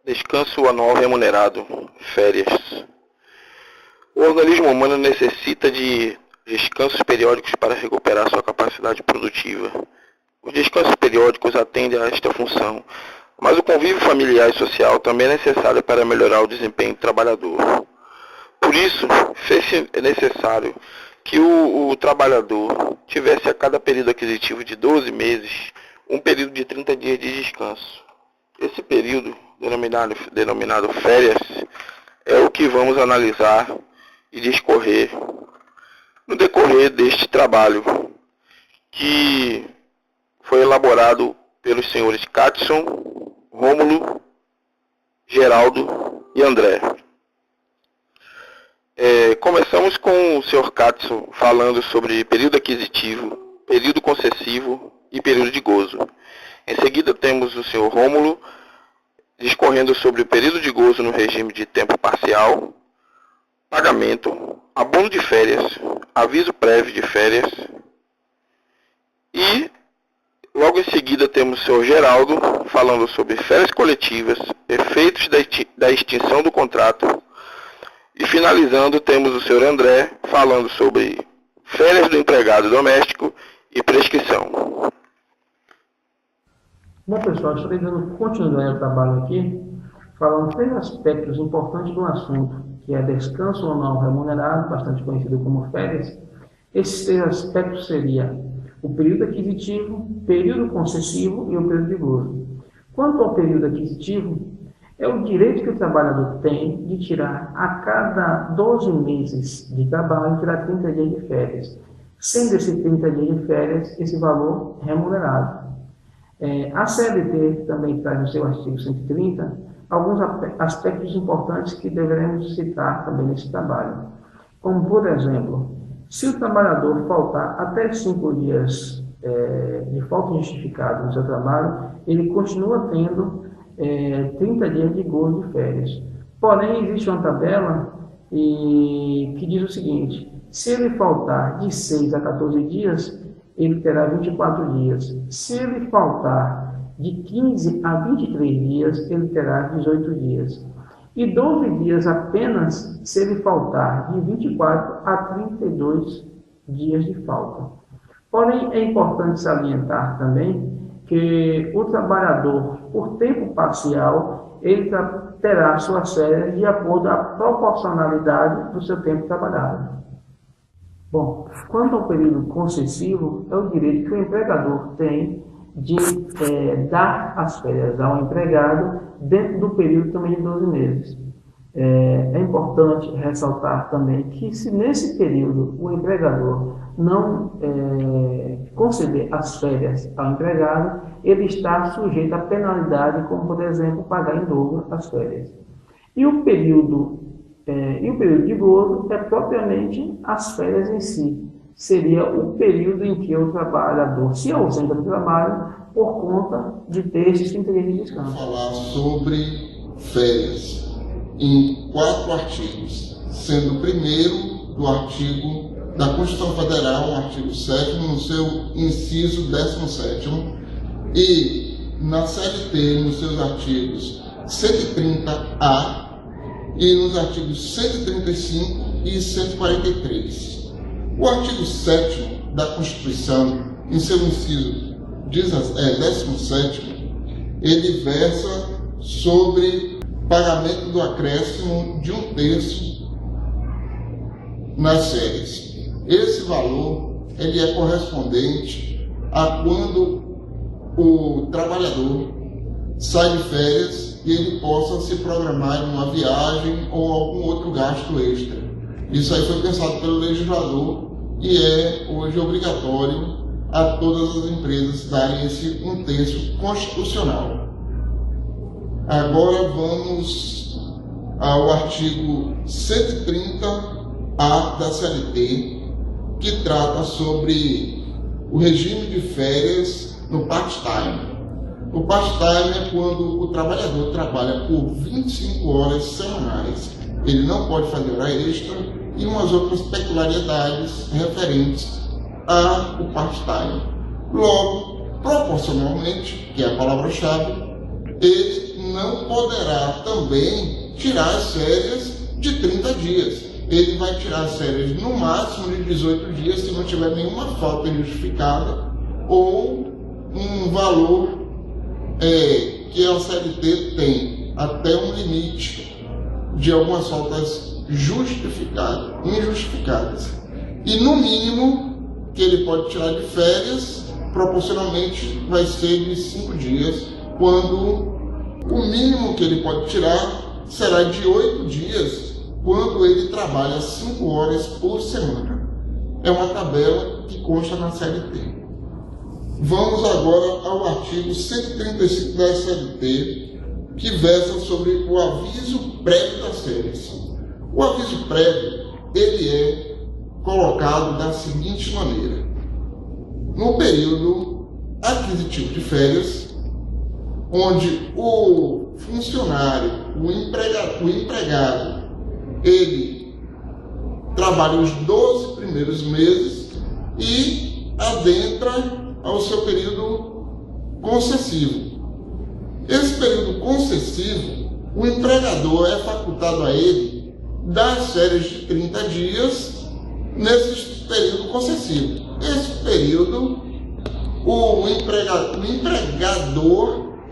Descanso anual remunerado, férias. O organismo humano necessita de descansos periódicos para recuperar sua capacidade produtiva. Os descansos periódicos atendem a esta função, mas o convívio familiar e social também é necessário para melhorar o desempenho do trabalhador. Por isso, fez-se necessário que o trabalhador tivesse a cada período aquisitivo de 12 meses, um período de 30 dias de descanso. Esse período, denominado férias, é o que vamos analisar e discorrer no decorrer deste trabalho, que foi elaborado pelos senhores Katson, Rômulo, Geraldo e André. Começamos com o senhor Katson falando sobre período aquisitivo, período concessivo e período de gozo. Em seguida temos o senhor Rômulo discorrendo sobre o período de gozo no regime de tempo parcial, pagamento, abono de férias, aviso prévio de férias. E logo em seguida temos o senhor Geraldo falando sobre férias coletivas, efeitos da extinção do contrato. E finalizando temos o senhor André falando sobre férias do empregado doméstico e prescrição. Bom, pessoal, estarei dando continuidade ao trabalho aqui, falando três aspectos importantes do assunto, que é descanso anual remunerado, bastante conhecido como férias. Esses três aspectos seriam o período aquisitivo, período concessivo e o período de gozo. Quanto ao período aquisitivo, é o direito que o trabalhador tem de tirar a cada 12 meses de trabalho, tirar 30 dias de férias. Sendo esses 30 dias de férias, esse valor remunerado. A CLT também traz no seu artigo 130 alguns aspectos importantes que deveremos citar também nesse trabalho. Como, por exemplo, se o trabalhador faltar até 5 dias de falta justificada no seu trabalho, ele continua tendo 30 dias de gozo de férias. Porém, existe uma tabela que diz o seguinte: se ele faltar de 6 a 14 dias, ele terá 24 dias. Se ele faltar de 15 a 23 dias, ele terá 18 dias. E 12 dias apenas se ele faltar de 24 a 32 dias de falta. Porém, é importante salientar também que o trabalhador, por tempo parcial, ele terá suas férias de acordo com a proporcionalidade do seu tempo trabalhado. Bom, quanto ao período concessivo, é o direito que o empregador tem de dar as férias ao empregado dentro do período também de 12 meses. É importante ressaltar também que se nesse período o empregador não conceder as férias ao empregado, ele está sujeito a penalidade, como por exemplo pagar em dobro as férias. E o período de gozo é propriamente as férias em si. Seria o período em que o trabalhador se ausenta do trabalho por conta de ter esses 30 dias de descanso. Vou falar sobre férias em 4 artigos, sendo o primeiro do artigo da Constituição Federal, o artigo 7º, no seu inciso 17º, e na CLT, nos seus artigos 130A e nos artigos 135 e 143. O artigo 7º da Constituição, em seu inciso 17º, ele versa sobre pagamento do acréscimo de 1/3 nas férias. Esse valor ele é correspondente a quando o trabalhador sai de férias e ele possa se programar em uma viagem ou algum outro gasto extra. Isso aí foi pensado pelo legislador e é hoje obrigatório a todas as empresas darem esse 1/3 constitucional. Agora vamos ao artigo 130A da CLT, que trata sobre o regime de férias no part-time. O part-time é quando o trabalhador trabalha por 25 horas semanais. Ele não pode fazer hora extra e umas outras peculiaridades referentes ao part-time. Logo, proporcionalmente, que é a palavra-chave, ele não poderá também tirar as férias de 30 dias. Ele vai tirar as férias no máximo de 18 dias se não tiver nenhuma falta injustificada ou um valor que a CLT tem até um limite de algumas faltas injustificadas. E no mínimo que ele pode tirar de férias, proporcionalmente vai ser de 5 dias, quando o mínimo que ele pode tirar será de 8 dias, quando ele trabalha 5 horas por semana. É uma tabela que consta na CLT. Vamos agora ao artigo 135 da CLT, que versa sobre o aviso prévio das férias. O aviso prévio, ele é colocado da seguinte maneira: no período aquisitivo de férias, onde o funcionário, o empregado, ele trabalha os 12 primeiros meses e adentra ao seu período concessivo. Esse período concessivo, o empregador é facultado a ele dar férias de 30 dias nesse período concessivo. Esse período, o empregador,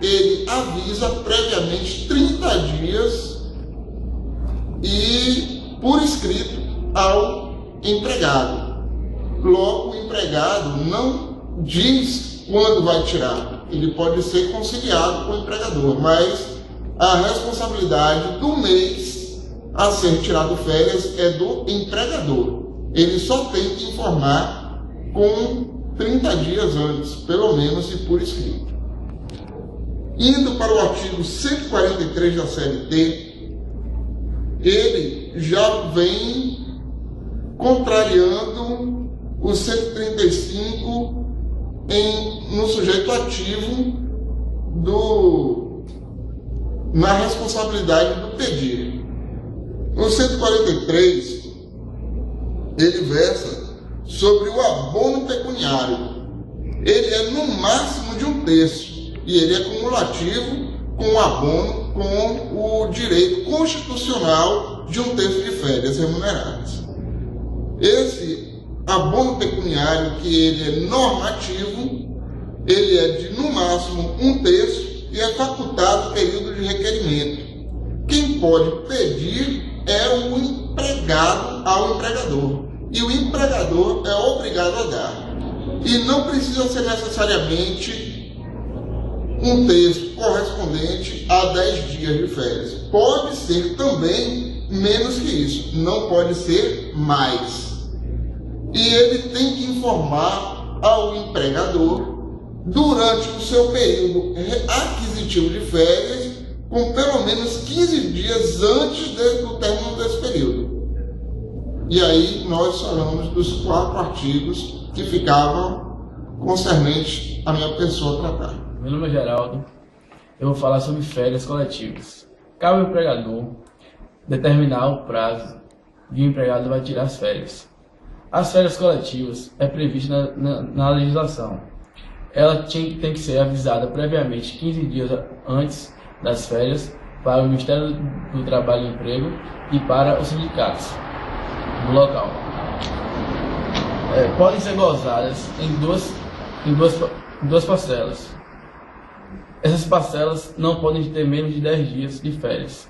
ele avisa previamente 30 dias e por escrito ao empregado. Logo, o empregado não diz quando vai tirar. Ele pode ser conciliado com o empregador, mas a responsabilidade do mês a ser tirado férias é do empregador. Ele só tem que informar com 30 dias antes, pelo menos, e por escrito. Indo para o artigo 143 da CLT, ele já vem contrariando o 135 no sujeito ativo na responsabilidade do pedir. O 143, ele versa sobre o abono pecuniário. Ele é no máximo de 1/3 e ele é cumulativo com o abono, com o direito constitucional de 1/3 de férias remuneradas. Esse abono pecuniário, que ele é normativo, ele é de no máximo 1/3 e é facultado período de requerimento. Quem pode pedir é o empregado ao empregador, e o empregador é obrigado a dar. E não precisa ser necessariamente 1/3 correspondente a 10 dias de férias. Pode ser também menos que isso, não pode ser mais. E ele tem que informar ao empregador durante o seu período aquisitivo de férias, com pelo menos 15 dias antes do término desse período. E aí nós falamos dos 4 artigos que ficavam concernentes à minha pessoa tratar. Meu nome é Geraldo, eu vou falar sobre férias coletivas. Cabe ao empregador determinar o prazo que o empregado vai tirar as férias. As férias coletivas é prevista na legislação. Ela tem que ser avisada previamente 15 dias antes das férias para o Ministério do Trabalho e Emprego e para os sindicatos do local. Podem ser gozadas em duas parcelas. Essas parcelas não podem ter menos de 10 dias de férias.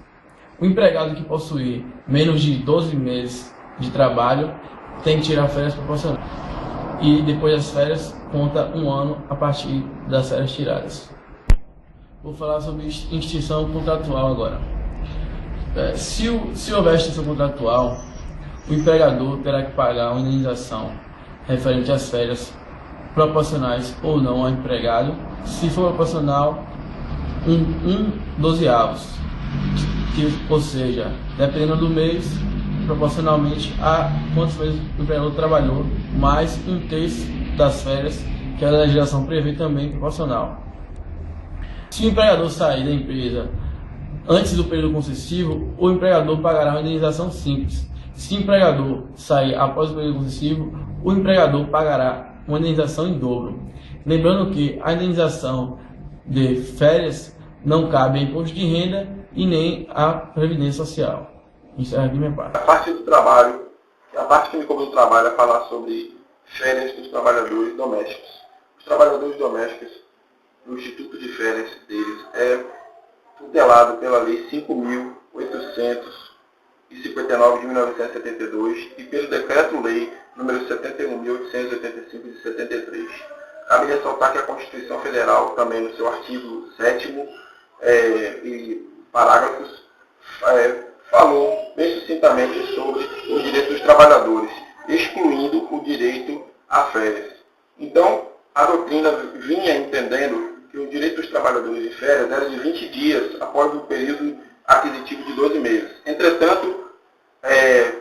O empregado que possuir menos de 12 meses de trabalho tem que tirar férias proporcionais. E depois das férias, conta 1 ano a partir das férias tiradas. Vou falar sobre extinção contratual agora. Se houver extinção contratual, o empregador terá que pagar uma indenização referente às férias proporcionais ou não ao empregado. Se for proporcional, 1/12, ou seja, dependendo do mês, proporcionalmente a quantos meses o empregador trabalhou, mais 1/3 das férias, que a legislação prevê também proporcional. Se o empregador sair da empresa antes do período concessivo, o empregador pagará uma indenização simples. Se o empregador sair após o período concessivo, o empregador pagará uma indenização em dobro. Lembrando que a indenização de férias não cabe a imposto de renda e nem a previdência social. Isso é de minha parte. A parte do trabalho, a parte que me coube do trabalho é falar sobre férias dos trabalhadores domésticos. Os trabalhadores domésticos, o instituto de férias deles é tutelado pela Lei 5.859 de 1972 e pelo Decreto-Lei número 71.885 de 73. Cabe ressaltar que a Constituição Federal, também no seu artigo 7º e parágrafos, falou bem sucintamente sobre os direitos dos trabalhadores, excluindo o direito a férias. Então, a doutrina vinha entendendo que o direito dos trabalhadores de férias era de 20 dias após o período aquisitivo de 12 meses. Entretanto,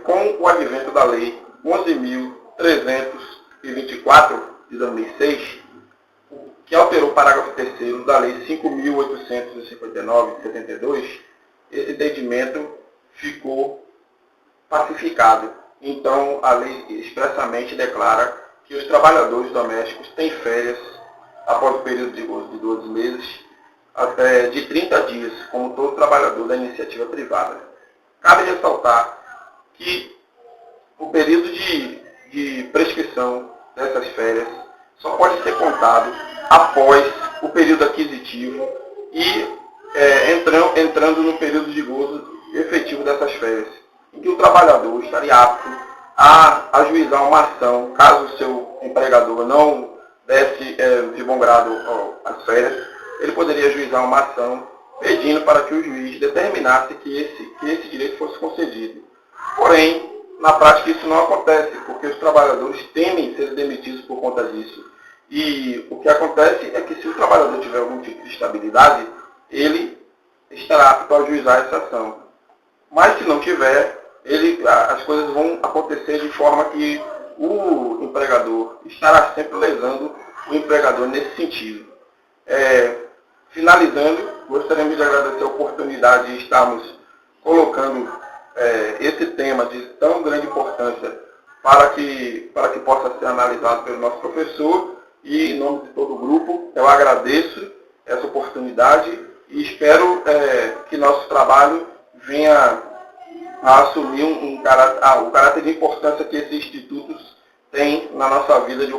com o advento da Lei 11.324 de 2006, que alterou o parágrafo 3º da Lei 5.859 de 72, esse entendimento ficou pacificado. Então, a lei expressamente declara que os trabalhadores domésticos têm férias após o período de gozo de 12 meses, até de 30 dias, como todo trabalhador da iniciativa privada. Cabe ressaltar que o período de prescrição dessas férias só pode ser contado após o período aquisitivo e entrando no período de gozo efetivo dessas férias, em que o trabalhador estaria apto a ajuizar uma ação, caso o seu empregador não desse de bom grado as férias, ele poderia ajuizar uma ação pedindo para que o juiz determinasse que esse direito fosse concedido. Porém, na prática isso não acontece, porque os trabalhadores temem ser demitidos por conta disso. E o que acontece é que se o trabalhador tiver algum tipo de estabilidade, ele estará apto a ajuizar essa ação. Mas se não tiver, as coisas vão acontecer de forma que o empregador estará sempre lesando o empregador nesse sentido. Finalizando, gostaríamos de agradecer a oportunidade de estarmos colocando esse tema de tão grande importância para que possa ser analisado pelo nosso professor, e em nome de todo o grupo eu agradeço essa oportunidade e espero que nosso trabalho venha a assumir o caráter de importância que esses institutos têm na nossa vida de